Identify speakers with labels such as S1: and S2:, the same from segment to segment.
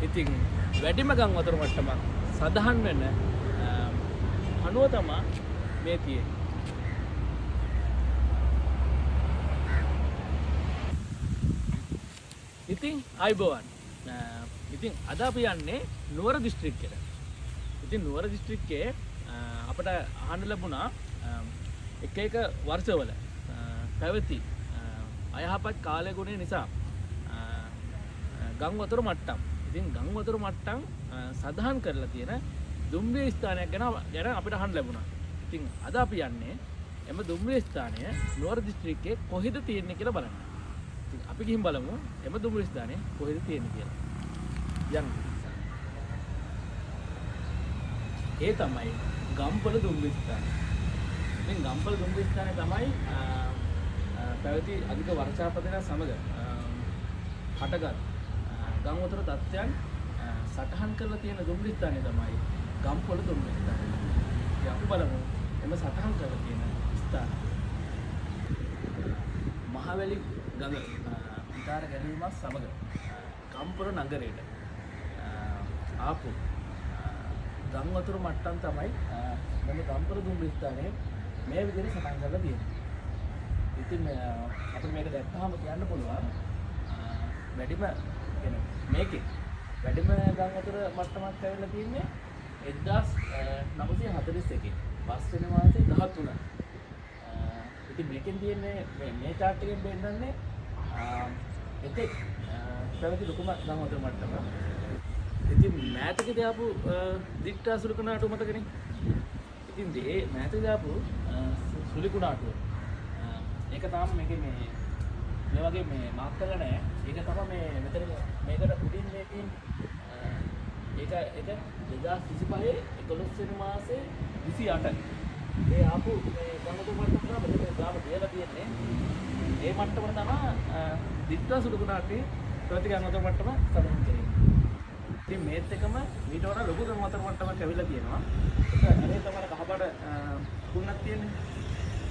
S1: ඉතින් වැඩිම ගම් වතුර මට්ටමක් සඳහන් වෙන අණුව තමයි මේ තියෙන්නේ. ඉතින් අයිබෝවන්. ඉතින් අද අපි යන්නේ නුවර දිස්ත්‍රික්කයට. ඉතින් නුවර දිස්ත්‍රික්කයේ අපට අහන්න ලැබුණා එක වර්ෂවල පැවති අයහපත් කාලය ගුණය නිසා ගම් වතුර මට්ටම්. ඉතින් ගම් වතුර මට්ටම් සඳහන් කරලා තියෙන දුම්රිය ස්ථානයක් ගැන අපිට අහන්න ලැබුණා. ඉතින් අද අපි යන්නේ එම දුම්රිය ස්ථානය නුවර දිස්ත්‍රික්කයේ කොහෙද තියෙන්නේ කියලා බලන්න. ඉතින් අපි ගිහින් බලමු එම දුම්රිය ස්ථානය කොහෙද තියෙන්නේ කියලා. යන්න. ඒ තමයි ගම්පල දුම්රිය ස්ථානය. ඉතින් ගම්පල දුම්රිය ස්ථානය තමයි පැවති අධික වර්ෂාපතන සමග හටගත් ගම් වතුර තත්ත්වයන් සටහන් කරලා තියෙන දුම්රිය ස්ථානය තමයි ගම්පොළ දුම්රිය ස්ථානය. ඉතින් අපි බලමු එම සටහන් කරලා තියෙන ස්ථාන. මහවැලි ගඟ පිටාර ගැනීමත් සමග ගම්පොළ නගරයට ආපු ගම් වතුර මට්ටම් තමයි මේ ගම්පොළ දුම්රිය ස්ථානයේ මේ විදිහට සටහන් කරලා තියෙන්නේ. ඉතින් අපිට මේක දැක්කහම කියන්න පුළුවන් වැඩිම මේකේ වැඩිම ගම් වතුර මට්ටමක් ඇවිල්ලා තියෙන්නේ 1941 පස්වෙනි මාසේ 13. ඉතින් මේකෙන් තියෙන්නේ මේ chart එකෙන් පෙන්නන්නේ එතෙක් පැවති ලොකුම ගම් වතුර මට්ටම. ඉතින් මෑතකදී ආපු දික්ටා සුළුකුණාටු මතකනේ. ඉතින් මේ මෑතකදී ආපු සුළුකුණාටු ඒක තමයි මේකේ මේ වගේ මේ මාක් කරලා නැහැ. ඒක තමයි මේ මෙතන මේකට උඩින් මේ තියෙන්නේ. ඒක 2025 11 වෙනි මාසේ 28. ඒ ආපු මේ ගම්වතුර මට්ටම තමයි මෙතන ගාම දෙලා තියෙන්නේ. ඒ මට්ටම තමයි දිත්වා සුළුකුණාටේ ප්‍රති ගම්වතුර මට්ටම සඳහන් කරන්නේ. ඉතින් මේත් එකම ඊට වඩා ලොකු ගම්වතුර මට්ටමක් ඇවිල්ලා තියෙනවා. ඒක අනේ තමයි කහපාට කුණක් තියෙන්නේ.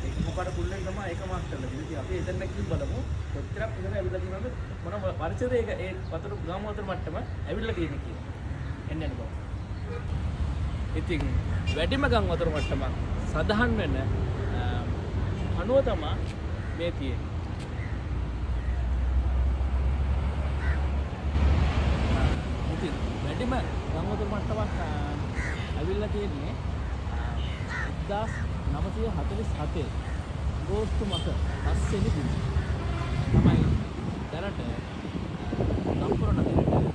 S1: ඒක මොකද කුල්ලෙන් තමයි ඒක මාක් කරලා තියෙන්නේ. ඉතින් අපි එතන ගිහින් බලමු කොච්චරක් ඉතන ඇවිල්ලා තියෙනවද මොන පරිසරයේ ඒක ඒ වතුර ගම් වතුර මට්ටම ඇවිල්ලා තියෙන්නේ කියලා. එන්න යන්න බලමු. ඉතින් වැඩිම ගම් වතුර මට්ටමක් සඳහන් වෙන අණුව තමයි මේ තියෙන්නේ. ඉතින් වැඩිම ගම් වතුර මට්ටමක් ඇවිල්ලා තියෙන්නේ 1947 අගෝස්තු මාස 5 වෙනි දින තමයි දැනට ගම්පොළ නගරයට